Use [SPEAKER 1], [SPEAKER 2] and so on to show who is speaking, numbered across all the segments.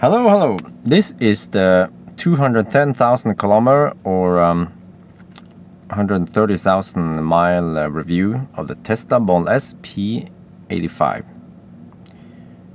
[SPEAKER 1] Hello, hello. This is the 210,000 kilometer or 130,000 mile review of the Tesla Model S P85.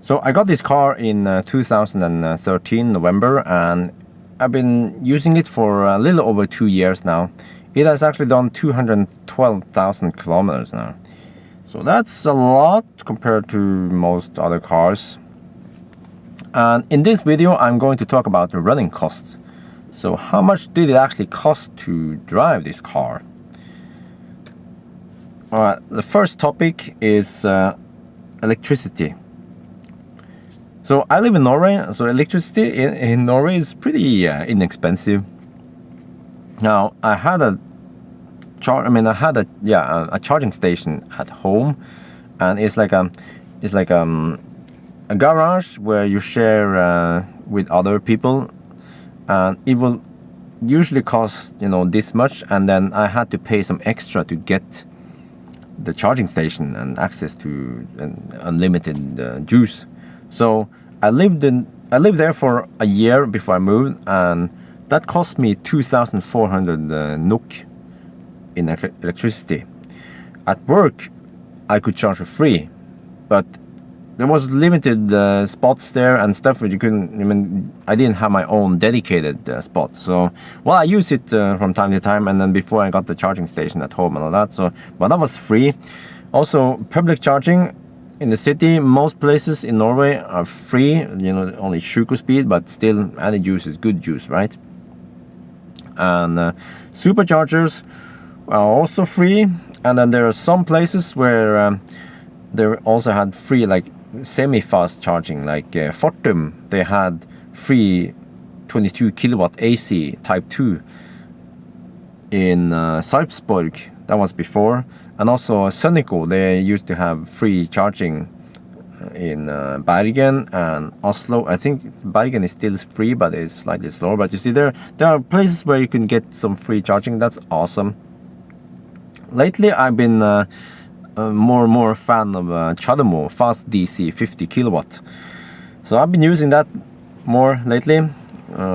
[SPEAKER 1] So I got this car in 2013 November, and I've been using it for a little over 2 years now. It has actually done 212,000 kilometers now. So that's a lot compared to most other cars. And in this video, I'm going to talk about the running costs. So how much did it actually cost to drive this car? Alright, the first topic is electricity. So I live in Norway, so electricity in Norway is pretty inexpensive. Now I had a charging station at home, and it's like a garage where you share with other people, and it will usually cost this much, and then I had to pay some extra to get the charging station and access to unlimited juice. So I lived there for a year before I moved, and that cost me 2,400 NOK in electricity. At work I could charge for free, but there was limited spots there and stuff that you couldn't. I didn't have my own dedicated spot. So, well, I use it from time to time, and then before I got the charging station at home and all that. So, but that was free. Also, public charging in the city, most places in Norway are free. Only sugar speed, but still, any juice is good juice, right? And superchargers are also free. And then there are some places where they also had free, like semi-fast charging, like Fortum. They had free 22 kilowatt AC type 2 in Sarpsborg. That was before. And also Sunnico, they used to have free charging in Bergen and Oslo. I think Bergen is still free, but it's slightly slower. But you see, there are places where you can get some free charging. That's awesome. Lately I've been more and more a fan of Chademo fast DC 50 kilowatt. So I've been using that more lately.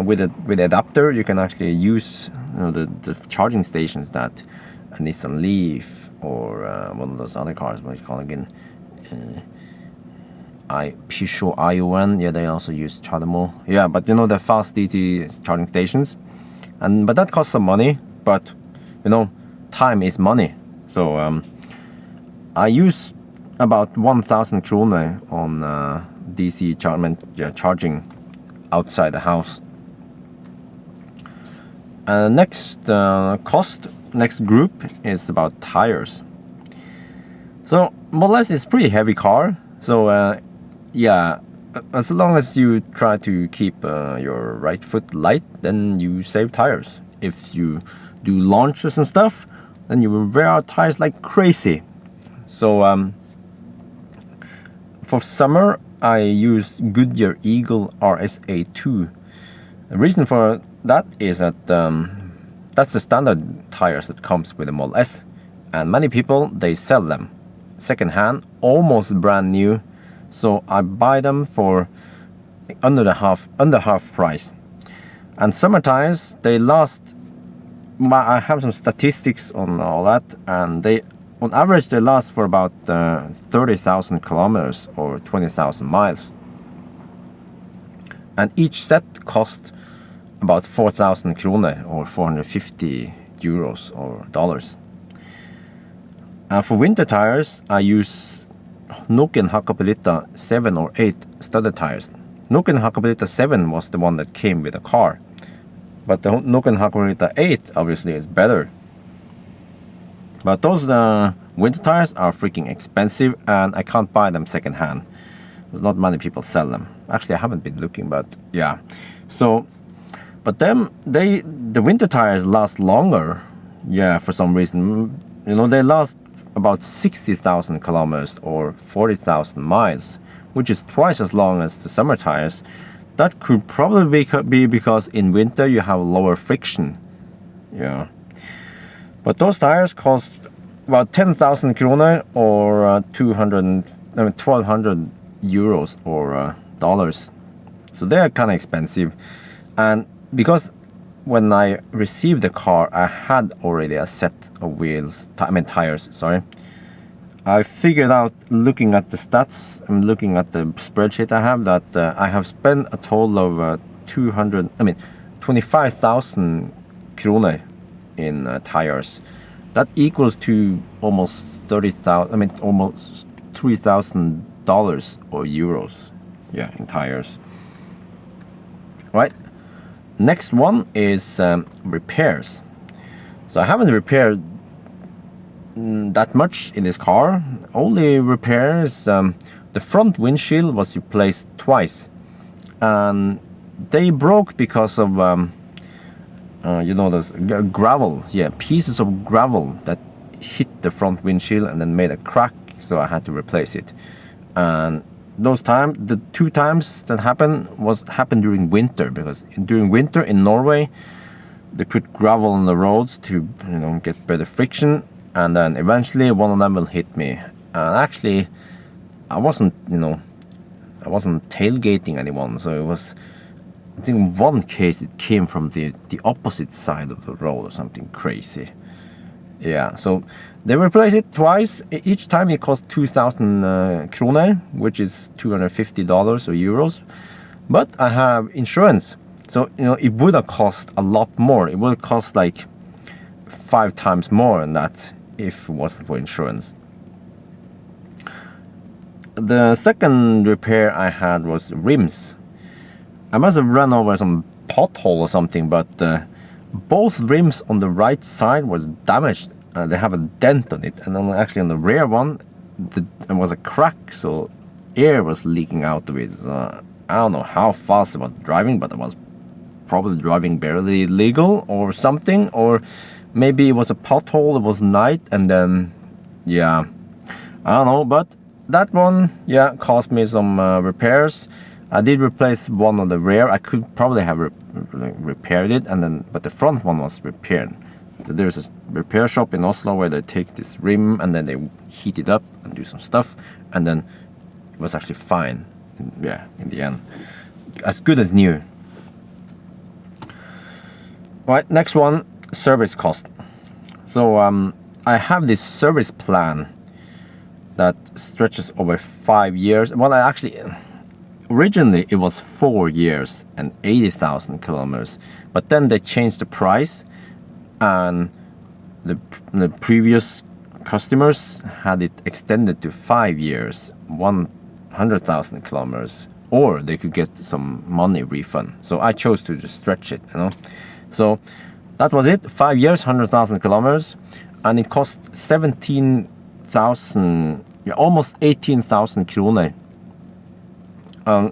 [SPEAKER 1] With adapter, you can actually use the charging stations that a Nissan Leaf or one of those other cars, what do you call it again? Peugeot ION. Yeah, they also use Chademo. Yeah, but the fast DC charging stations, but that costs some money. But time is money. So I use about 1,000 kroner on DC charging outside the house. Next group is about tires. So Model S is pretty heavy car. So yeah, as long as you try to keep your right foot light, then you save tires. If you do launches and stuff, then you will wear out tires like crazy. So for summer I use Goodyear Eagle RSA2. The reason for that is that that's the standard tires that comes with the Model S, and many people, they sell them second hand, almost brand new. So I buy them for under half price. And summer tires, they last. I have some statistics on all that, and on average they last for about 30,000 kilometers or 20,000 miles. And each set costs about 4,000 kroner or 450 euros or dollars. And for winter tires, I use Nokian Hakkapeliitta 7 or 8 studded tires. Nokian Hakkapeliitta 7 was the one that came with the car, but the Nokian Hakkapeliitta 8 obviously is better. But those winter tires are freaking expensive, and I can't buy them second hand. There's not many people sell them. Actually, I haven't been looking, but yeah. So, but the winter tires last longer. Yeah, for some reason, they last about 60,000 kilometers or 40,000 miles, which is twice as long as the summer tires. That could probably be because in winter you have lower friction. Yeah. But those tires cost about 10,000 kroner or 1,200 euros or dollars. So they are kind of expensive. And because when I received the car, I had already a set of wheels, tires, sorry. I figured out, looking at the stats and looking at the spreadsheet I have, that I have spent a total of 25,000 kroner in tires. That equals to almost 30,000, almost $3,000 or euros, yeah, in tires. Right. Next one is repairs. So I haven't repaired that much in this car. Only repairs, the front windshield was replaced twice, and they broke because of those gravel, pieces of gravel that hit the front windshield and then made a crack, so I had to replace it. And the 2 times that happened during winter, because during winter in Norway they put gravel on the roads to get better friction, and then eventually one of them will hit me. And actually I wasn't tailgating anyone, so it was, I think in one case it came from the opposite side of the road or something crazy. Yeah, so they replaced it twice. Each time it cost 2,000 kroner, which is $250 or euros. But I have insurance, so it would have cost a lot more. It would have cost like 5 times more than that if it wasn't for insurance. The second repair I had was rims. I must have run over some pothole or something, but both rims on the right side was damaged. They have a dent on it, and then actually on the rear one, there was a crack, so air was leaking out of it. So I don't know how fast I was driving, but I was probably driving barely legal or something, or maybe it was a pothole, it was night, and then, yeah, I don't know, but that one, cost me some repairs. I did replace one of the rear. I could probably have repaired it, but the front one was repaired. So there's a repair shop in Oslo where they take this rim and then they heat it up and do some stuff, and then it was actually fine. In the end, as good as new. Right, next one, service cost. So I have this service plan that stretches over 5 years. Well, originally it was 4 years and 80,000 kilometers, but then they changed the price, and the previous customers had it extended to 5 years, 100,000 kilometers, or they could get some money refund. So I chose to just stretch it, So that was it, 5 years, 100,000 kilometers, and it cost 17,000, almost 18,000 kroner. Well,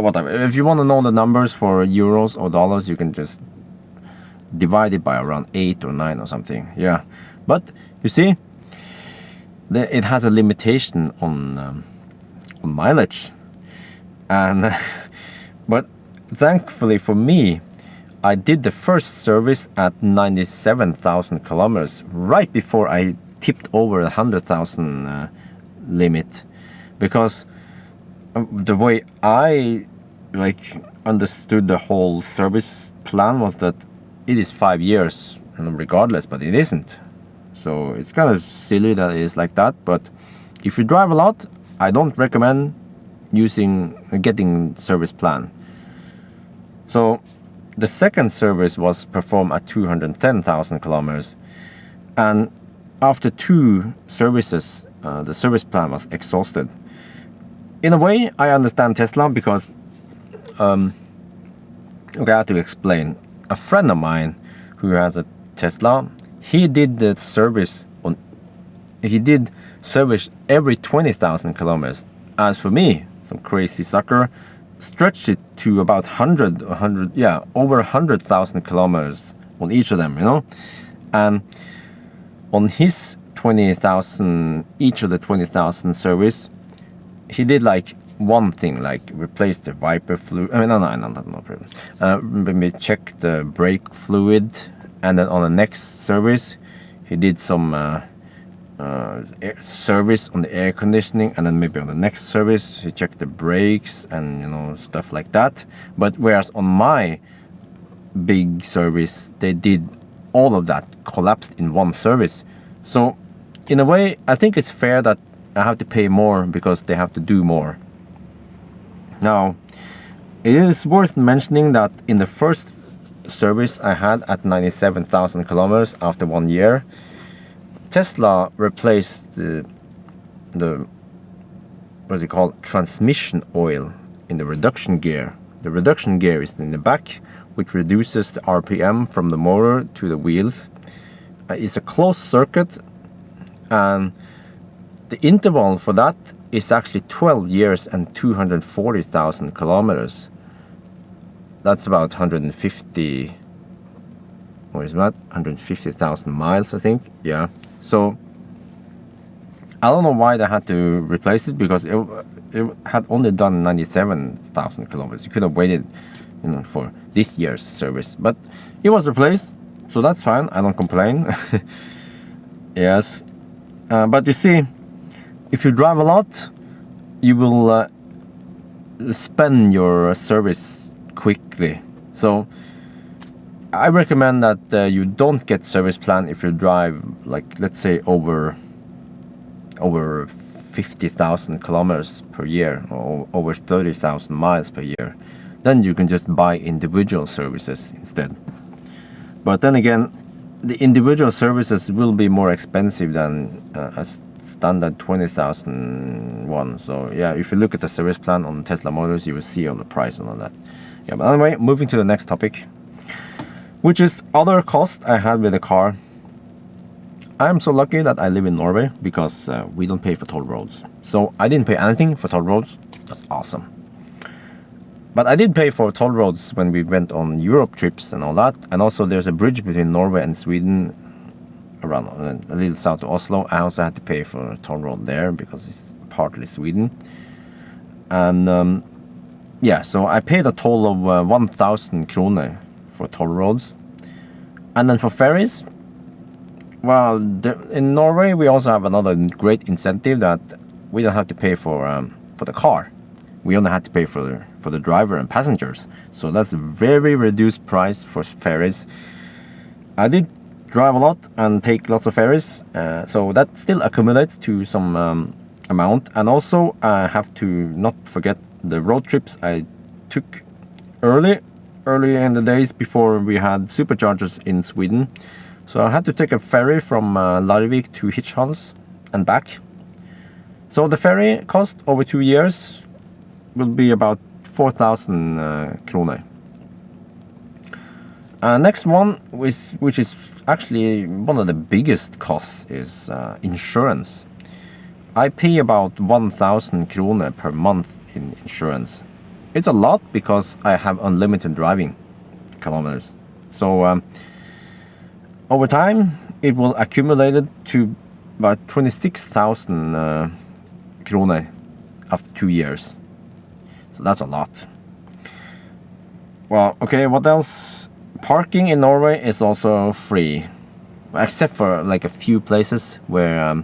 [SPEAKER 1] whatever. If you want to know the numbers for euros or dollars, you can just divide it by around 8 or 9 or something. Yeah, but you see, it has a limitation on mileage, and but thankfully for me, I did the first service at 97,000 kilometers, right before I tipped over the 100,000 limit, because the way I understood the whole service plan was that it is 5 years regardless, but it isn't. So it's kind of silly that it is like that. But if you drive a lot, I don't recommend getting service plan. So the second service was performed at 210,000 kilometers, and after 2 services, the service plan was exhausted. In a way, I understand Tesla, because I have to explain. A friend of mine who has a Tesla, he did service every 20,000 kilometers. As for me, some crazy sucker, stretched it to about over 100,000 kilometers on each of them, and on his 20,000, each of the 20,000 service, he did one thing, replace the wiper fluid. No problem. Maybe check the brake fluid, and then on the next service, he did some service on the air conditioning, and then maybe on the next service you check the brakes and stuff like that. But whereas on my big service they did all of that collapsed in one service. So in a way I think it's fair that I have to pay more because they have to do more. Now it is worth mentioning that in the first service I had at 97,000 kilometers after 1 year, Tesla replaced the what's it called, transmission oil in the reduction gear. The reduction gear is in the back, which reduces the RPM from the motor to the wheels. It's a closed circuit, and the interval for that is actually 12 years and 240,000 kilometers. That's about 150, what is that? 150,000 miles, I think. Yeah. So I don't know why they had to replace it, because it had only done 97,000 kilometers. You could have waited, for this year's service, but it was replaced, so that's fine. I don't complain. Yes, but you see, if you drive a lot, you will spend your service quickly. So I recommend that you don't get service plan if you drive, like, let's say over 50,000 kilometers per year, or over 30,000 miles per year. Then you can just buy individual services instead. But then again, the individual services will be more expensive than a standard 20,000 one. So yeah, if you look at the service plan on Tesla Motors, you will see all the price and all that. Yeah, but anyway, moving to the next topic, which is other costs I had with the car. I am so lucky that I live in Norway, because we don't pay for toll roads. So I didn't pay anything for toll roads. That's awesome. But I did pay for toll roads when we went on Europe trips and all that. And also there's a bridge between Norway and Sweden, around a little south of Oslo. I also had to pay for a toll road there because it's partly Sweden. And yeah, so I paid a toll of 1,000 kroner for toll roads. And then for ferries, well, in Norway we also have another great incentive that we don't have to pay for the car. We only had to pay for the driver and passengers. So that's a very reduced price for ferries. I did drive a lot and take lots of ferries, so that still accumulates to some amount. And also I have to not forget the road trips I took early in the days before we had superchargers in Sweden. So I had to take a ferry from Larvik to Hirtshals and back. So the ferry cost over 2 years will be about 4,000 kroner. Next one, which is actually one of the biggest costs, is insurance. I pay about 1,000 kroner per month in insurance. It's a lot because I have unlimited driving kilometers. So over time, it will accumulate to about 26,000 kroner after 2 years. So that's a lot. Well, okay, what else? Parking in Norway is also free, except for like a few places where,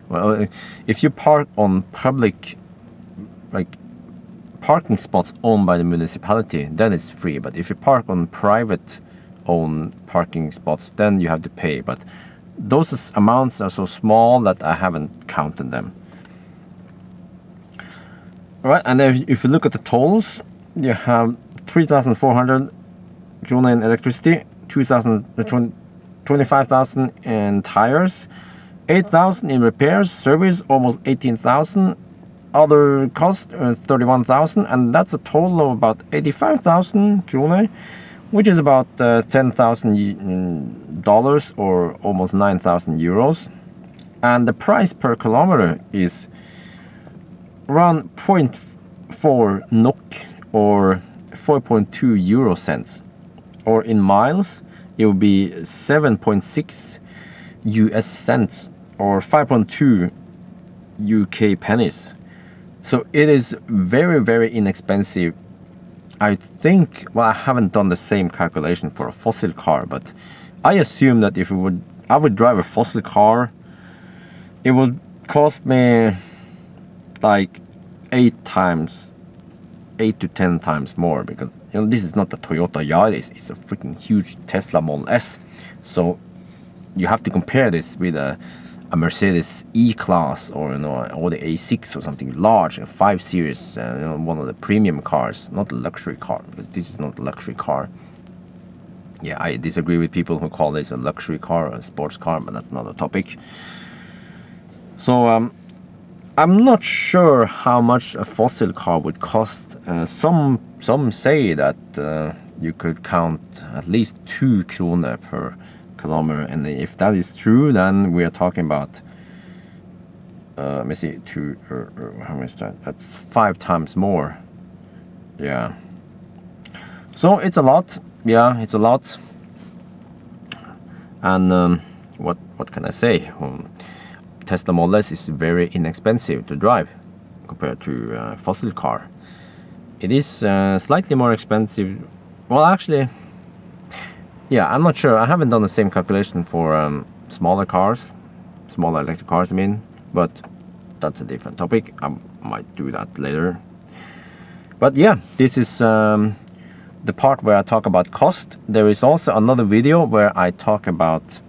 [SPEAKER 1] well, if you park on public, like parking spots owned by the municipality, then it's free. But if you park on private owned parking spots, then you have to pay. But those amounts are so small that I haven't counted them. All right, and if you look at the tolls, you have 3,400 krona in electricity, 25,000 in tires, 8,000 in repairs, service almost 18,000, other costs 31,000, and that's a total of about 85,000 krona, which is about $10,000 or almost 9,000 euros. And the price per kilometer is around 0.4 NOK or 4.2 euro cents, or in miles it will be 7.6 US cents or 5.2 UK pennies. So it is very, very inexpensive. I think, well, I haven't done the same calculation for a fossil car, but I assume that if I would drive a fossil car it would cost me like 8 to 10 times more, because this is not a Toyota Yaris, it's a freaking huge Tesla Model S. So you have to compare this with a Mercedes E-Class, or or the A6 or something large, a 5 Series, one of the premium cars, not a luxury car, because this is not a luxury car. Yeah, I disagree with people who call this a luxury car or a sports car, but that's not a topic. So I'm not sure how much a fossil car would cost. Some say that you could count at least 2 kroner per kilometer, and if that is true, then we are talking about let me see, how much that's 5 times more. Yeah, so it's a lot. Yeah, it's a lot. And what can I say? Tesla Model S is very inexpensive to drive compared to a fossil car. It is slightly more expensive. Well, actually, yeah, I'm not sure. I haven't done the same calculation for smaller cars, smaller electric cars, I mean, but that's a different topic. I might do that later. But yeah, this is the part where I talk about cost. There is also another video where I talk about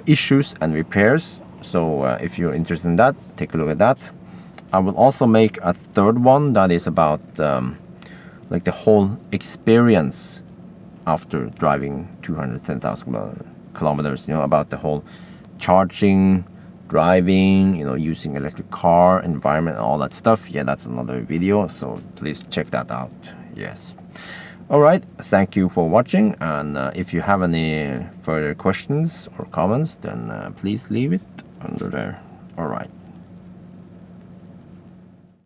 [SPEAKER 1] issues and repairs. So if you're interested in that, take a look at that. I will also make a third one that is about like the whole experience after driving 210,000 kilometers, about the whole charging, driving, using electric car, environment, and all that stuff. Yeah, that's another video, so please check that out. Yes. All right, thank you for watching, and if you have any further questions or comments, then please leave it under there. All right.